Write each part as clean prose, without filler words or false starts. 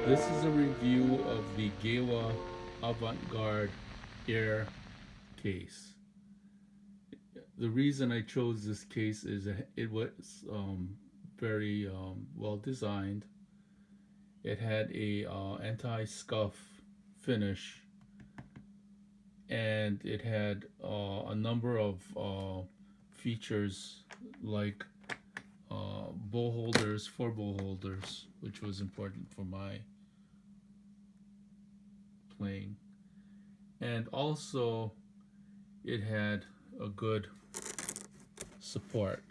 This is a review of the GEWA Avantgarde Air case. The reason I chose this case is it was very well designed. It had a anti-scuff finish, and it had a number of features like bowl holders, four bowl holders, which was important for my playing. And also, it had a good support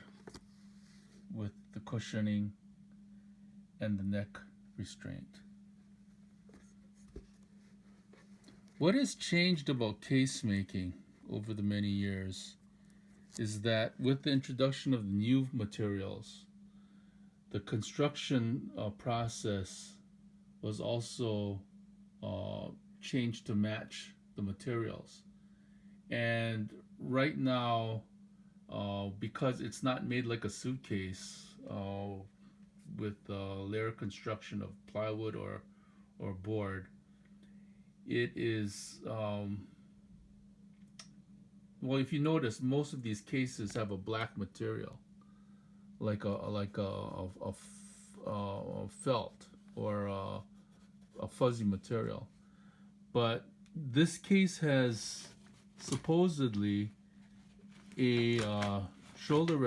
with the cushioning and the neck restraint. What has changed about case making over the many years is that with the introduction of new materials, the construction process was also changed to match the materials. And right now, because it's not made like a suitcase with layer construction of plywood or board, it is well, if you notice, most of these cases have a black material, like a felt or a fuzzy material. But this case has supposedly a shoulder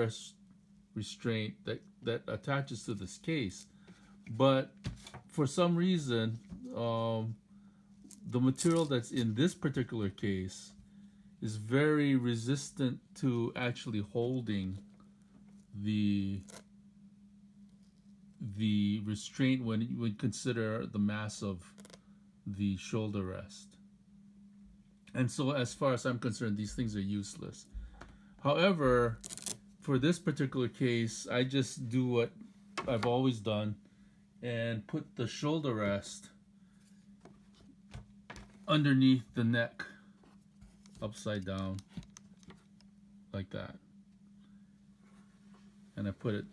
restraint that attaches to this case, but for some reason, the material that's in this particular case is very resistant to actually holding the restraint when you would consider the mass of the shoulder rest. And so, as far as I'm concerned, these things are useless. However, for this particular case, I just do what I've always done and put the shoulder rest underneath the neck, upside down, like that. And I put it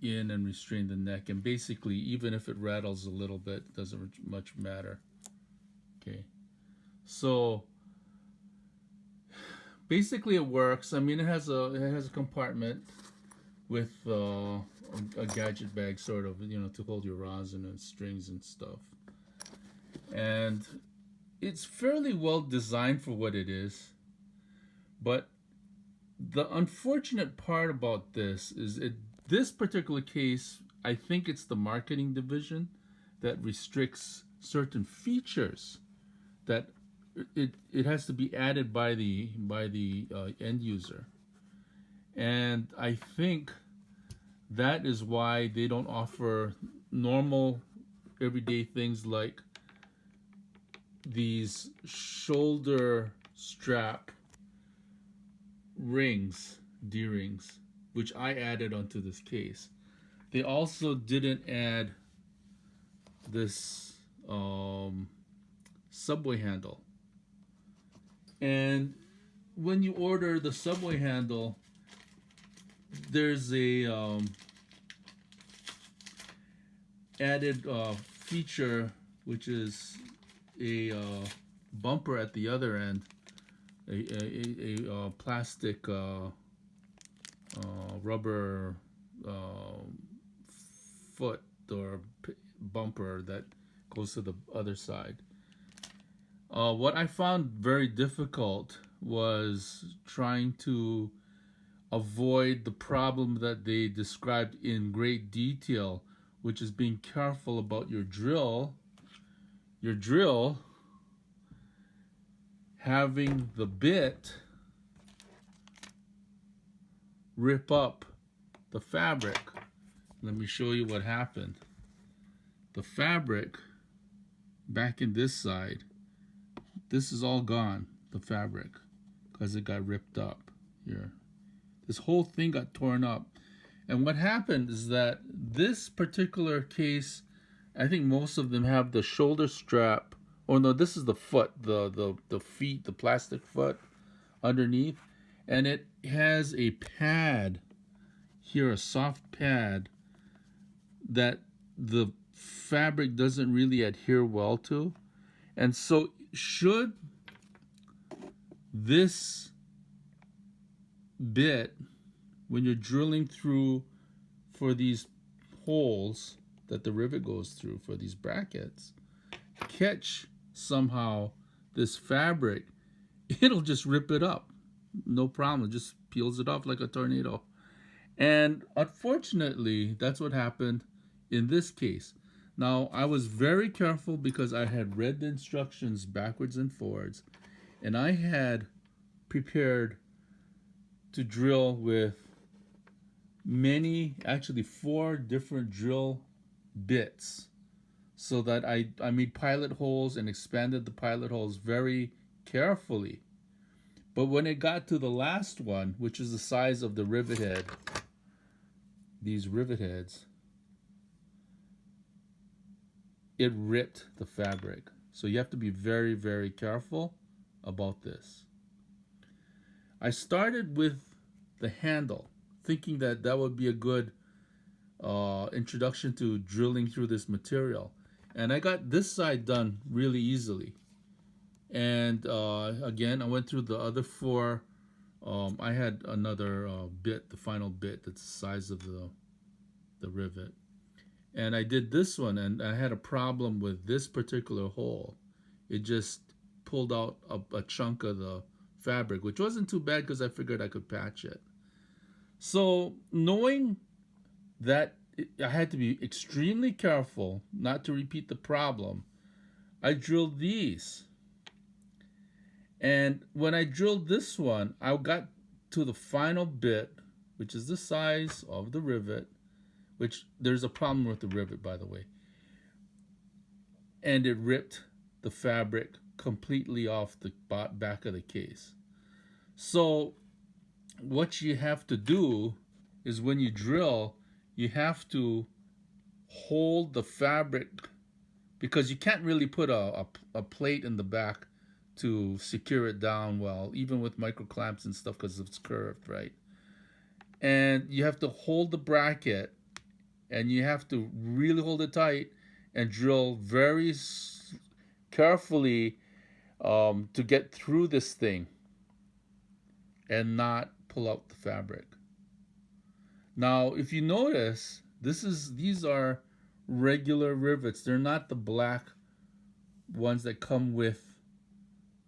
in and restrain the neck. And basically, even if it rattles a little bit, it doesn't much matter. Okay. So basically it works. I mean, it has a compartment with a gadget bag, sort of, to hold your rosin and strings and stuff. And it's fairly well designed for what it is. But the unfortunate part about this is this particular case, I think it's the marketing division that restricts certain features that it has to be added by the end user, and I think that is why they don't offer normal everyday things like these shoulder strap rings, D-rings, which I added onto this case. They also didn't add this subway handle. And when you order the subway handle, there's a added feature, which is a bumper at the other end, a plastic rubber foot or bumper that goes to the other side. What I found very difficult was trying to avoid the problem that they described in great detail, which is being careful about your drill having the bit rip up the fabric. Let me show you what happened. The fabric back in this side, this is all gone, the fabric, because it got ripped up here. This whole thing got torn up. And what happened is that this particular case, I think most of them have the shoulder strap, or no, this is the foot, the feet, the plastic foot underneath, and it has a pad here, a soft pad that the fabric doesn't really adhere well to. And so should this bit, when you're drilling through for these holes that the rivet goes through for these brackets, catch somehow this fabric, it'll just rip it up. No problem. It just peels it off like a tornado. And unfortunately, that's what happened in this case. Now, I was very careful because I had read the instructions backwards and forwards, and I had prepared to drill with many, actually 4 different drill bits, so that I made pilot holes and expanded the pilot holes very carefully. But when it got to the last one, which is the size of the rivet head, these rivet heads, it ripped the fabric. So you have to be very, very careful about this. I started with the handle, thinking that that would be a good introduction to drilling through this material. And I got this side done really easily. And again, I went through the other 4. I had another bit, the final bit, that's the size of the rivet. And I did this one, and I had a problem with this particular hole. It just pulled out a chunk of the fabric, which wasn't too bad because I figured I could patch it. So knowing that I had to be extremely careful not to repeat the problem, I drilled these. And when I drilled this one, I got to the final bit, which is the size of the rivet, which there's a problem with the rivet, by the way. And it ripped the fabric completely off the back of the case. So what you have to do is when you drill, you have to hold the fabric, because you can't really put a plate in the back to secure it down well, even with micro clamps and stuff, because it's curved, right? And you have to hold the bracket, and you have to really hold it tight and drill very carefully to get through this thing and not pull out the fabric. Now, if you notice, these are regular rivets. They're not the black ones that come with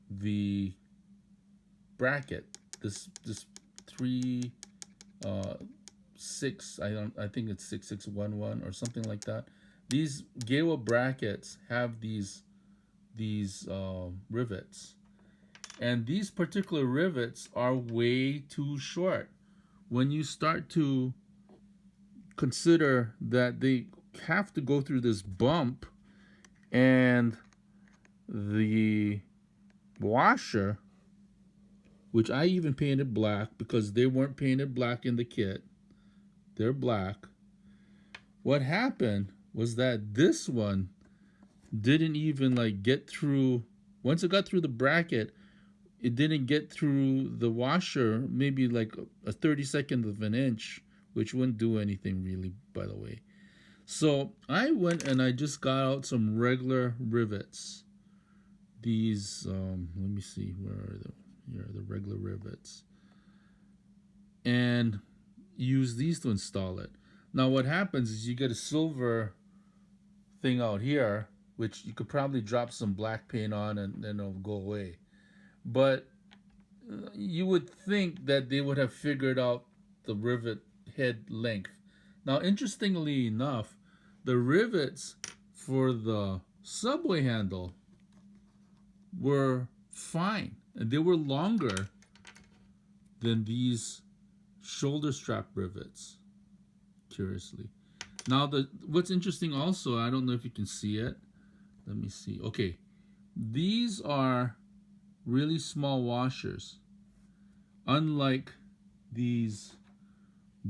the bracket. This 3 6, I think it's 6611 or something like that. These GEWA brackets have these rivets, and these particular rivets are way too short. When you start to consider that they have to go through this bump, and the washer, which I even painted black because they weren't painted black in the kit, they're black. What happened was that this one didn't even get through. Once it got through the bracket, it didn't get through the washer, maybe like a 32nd of an inch, which wouldn't do anything really, by the way. So I went and I just got out some regular rivets. These, let me see, where are they? Here are the regular rivets. And use these to install it. Now what happens is you get a silver thing out here, which you could probably drop some black paint on and then it'll go away. But you would think that they would have figured out the rivet head length. Now, interestingly enough, the rivets for the subway handle were fine, and they were longer than these shoulder strap rivets, curiously. Now, what's interesting also, I don't know if you can see it. Let me see. Okay, these are really small washers, unlike these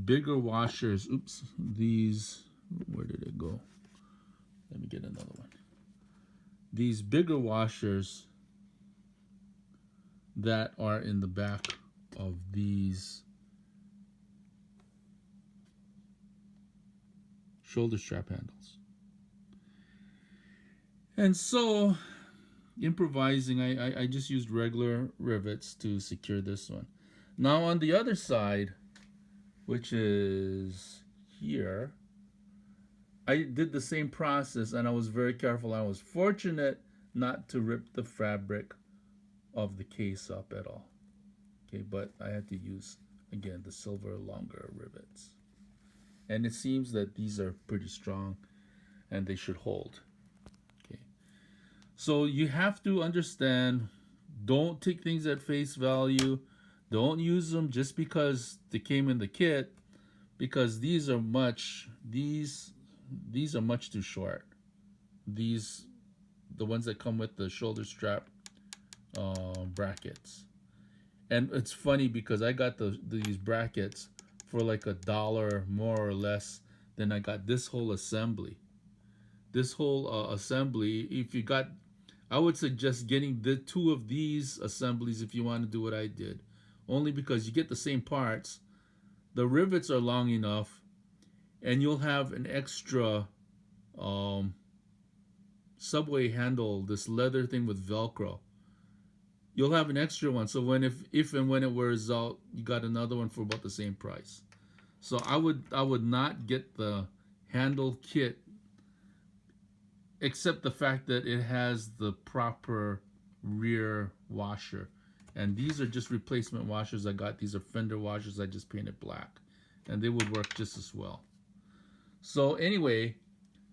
bigger washers. Oops, these, where did it go? Let me get another one. These bigger washers that are in the back of these shoulder strap handles. And so, improvising, I just used regular rivets to secure this one. Now on the other side, which is here, I did the same process and I was very careful. I was fortunate not to rip the fabric of the case up at all. Okay, but I had to use, again, the silver longer rivets. And it seems that these are pretty strong and they should hold. Okay, so you have to understand, don't take things at face value. Don't use them just because they came in the kit, because these are much too short. These, the ones that come with the shoulder strap brackets. And it's funny because I got these brackets for like $1 more or less than I got this whole assembly. This whole assembly, if you got, I would suggest getting the two of these assemblies if you want to do what I did. Only because you get the same parts, the rivets are long enough, and you'll have an extra subway handle, this leather thing with Velcro. You'll have an extra one, so when if and when it wears out, you got another one for about the same price. So I would not get the handle kit, except the fact that it has the proper rear washer. And these are just replacement washers I got. These are fender washers I just painted black, and they would work just as well. So anyway,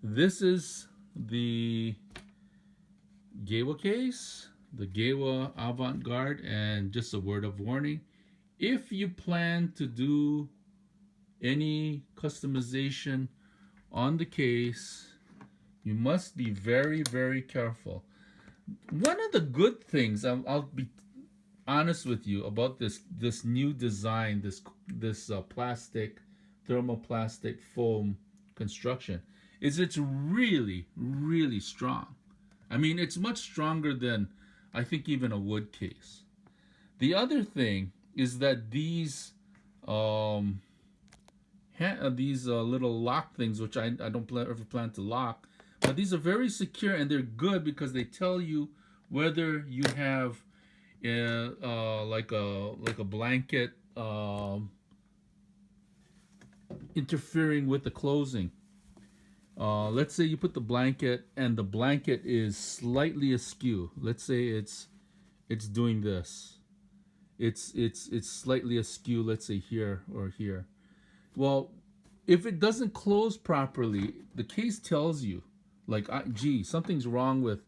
this is the GEWA case, the GEWA Avantgarde. And just a word of warning, if you plan to do any customization on the case, you must be very, very careful. One of the good things, I'll be honest with you about this new design, this plastic, thermoplastic foam construction, is it's really, really strong. I mean, it's much stronger than I think even a wood case. The other thing is that these little lock things, which I don't ever plan to lock, but these are very secure, and they're good because they tell you whether you have like a blanket interfering with the closing. Let's say you put the blanket and the blanket is slightly askew. Let's say it's doing this. It's slightly askew. Let's say here or here. Well, if it doesn't close properly, the case tells you, like, gee, something's wrong with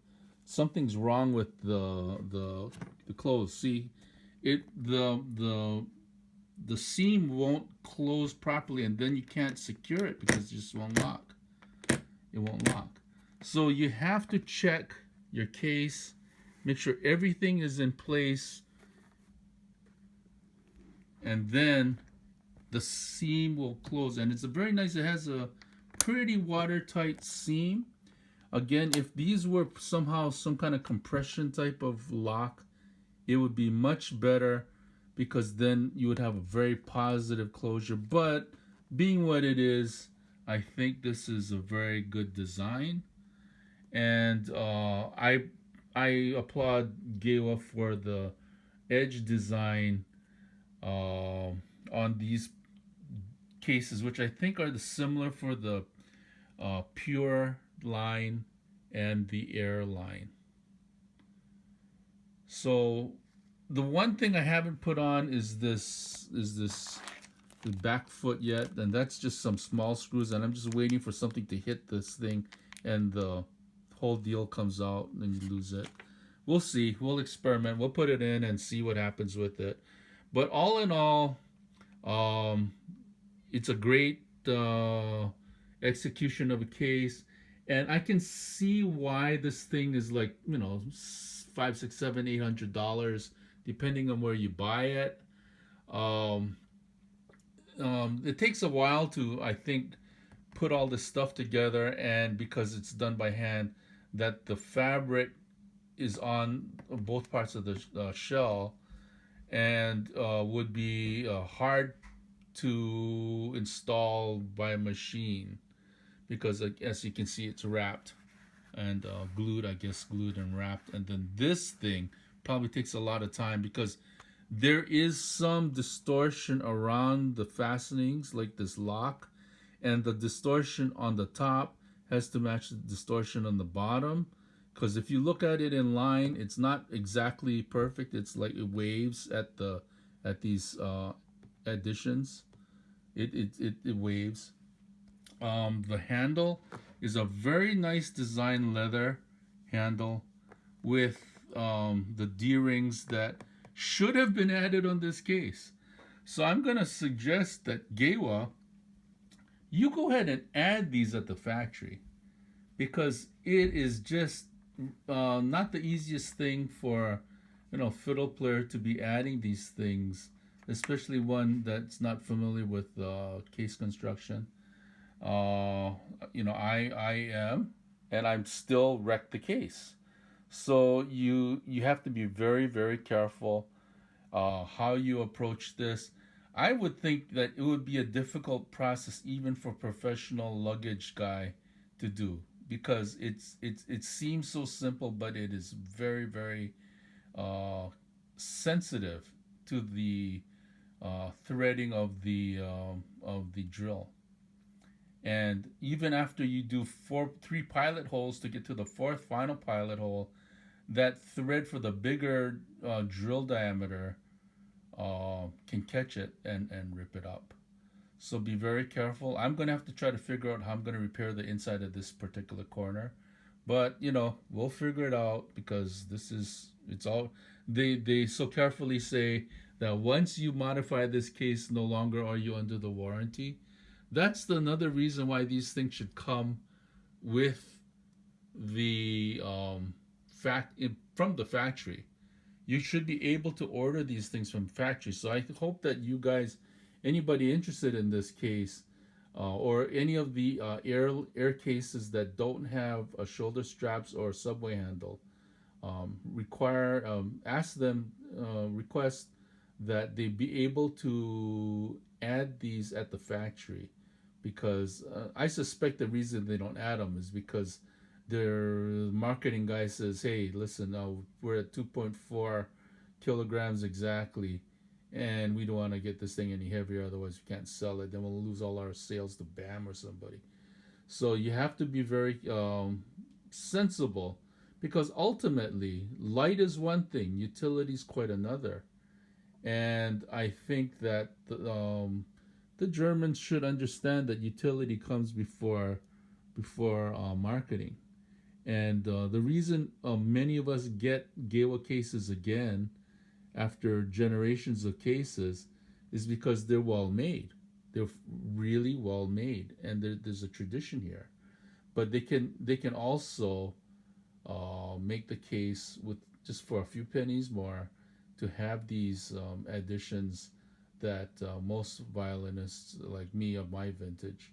the close. See, the seam won't close properly, and then you can't secure it because it just won't lock. It won't lock. So you have to check your case, make sure everything is in place, and then the seam will close. And it's a very nice, it has a pretty watertight seam. Again, if these were somehow some kind of compression type of lock, it would be much better, because then you would have a very positive closure. But being what it is, I think this is a very good design. And I applaud GEWA for the edge design on these cases, which I think are similar for the Pure line and the Air line. So the one thing I haven't put on is the back foot yet, and that's just some small screws, and I'm just waiting for something to hit this thing and the whole deal comes out and you lose it. We'll see. We'll experiment. We'll put it in and see what happens with it. But all in all, it's a great execution of a case, and I can see why this thing is like, $500, $600, $700, $800, depending on where you buy it. It takes a while to, I think, put all this stuff together, and because it's done by hand, that the fabric is on both parts of the shell, and would be hard to install by a machine, because as you can see, it's wrapped and glued, I guess, glued and wrapped. And then this thing probably takes a lot of time because there is some distortion around the fastenings, like this lock, and the distortion on the top has to match the distortion on the bottom. Because if you look at it in line, it's not exactly perfect. It's like it waves at these additions. It waves. The handle is a very nice design leather handle with the D-rings that should have been added on this case. So I'm going to suggest that GEWA, you go ahead and add these at the factory, because it is just not the easiest thing for fiddle player to be adding these things, especially one that's not familiar with case construction. I am, and I'm still wrecked the case. So you have to be very, very careful how you approach this. I would think that it would be a difficult process even for professional luggage guy to do, because it seems so simple, but it is very, very sensitive to the threading of the drill. And even after you do three pilot holes to get to the fourth final pilot hole, that thread for the bigger drill diameter can catch it and rip it up. So be very careful. I'm going to have to try to figure out how I'm going to repair the inside of this particular corner. But, we'll figure it out, because it's all, they so carefully say that once you modify this case, no longer are you under the warranty. That's another reason why these things should come with the from the factory. You should be able to order these things from factory. So I hope that you guys, anybody interested in this case, or any of the air cases that don't have a shoulder straps or subway handle, request that they be able to add these at the factory, because I suspect the reason they don't add them is because their marketing guy says, hey, listen, we're at 2.4 kilograms exactly, and we don't want to get this thing any heavier, otherwise we can't sell it, then we'll lose all our sales to BAM or somebody. So you have to be very sensible, because ultimately light is one thing, utility is quite another. And I think that the Germans should understand that utility comes before marketing. And the reason many of us get GEWA cases again after generations of cases is because they're well made. They're really well made, and there's a tradition here. But they can also make the case with just for a few pennies more, to have these additions that most violinists like me of my vintage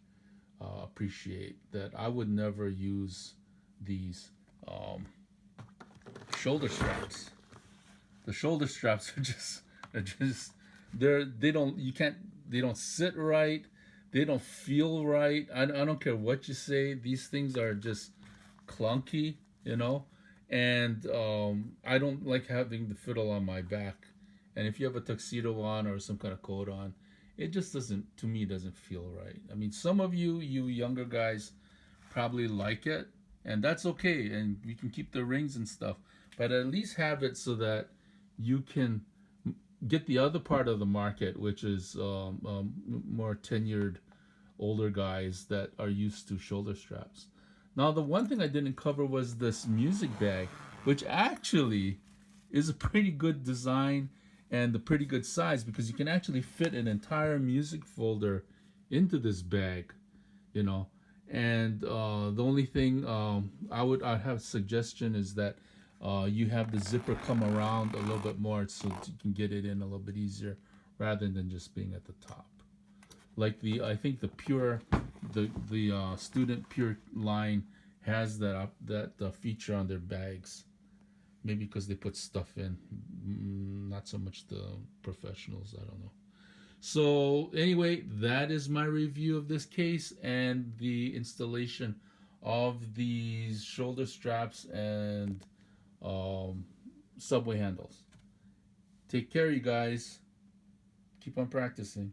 appreciate. That I would never use these shoulder straps. The shoulder straps are just they don't sit right. They don't feel right. I don't care what you say. These things are just clunky, and I don't like having the fiddle on my back. And if you have a tuxedo on or some kind of coat on, it just doesn't feel right. I mean, some of you younger guys probably like it, and that's okay, and you can keep the rings and stuff, but at least have it so that you can get the other part of the market, which is more tenured older guys that are used to shoulder straps. Now, the one thing I didn't cover was this music bag, which actually is a pretty good design and a pretty good size, because you can actually fit an entire music folder into this bag, And the only thing I'd have a suggestion is that you have the zipper come around a little bit more, so that you can get it in a little bit easier, rather than just being at the top. Like I think the student pure line has that feature on their bags. Maybe because they put stuff in, not so much the professionals. I don't know. So anyway, that is my review of this case and the installation of these shoulder straps and subway handles. Take care, you guys. Keep on practicing.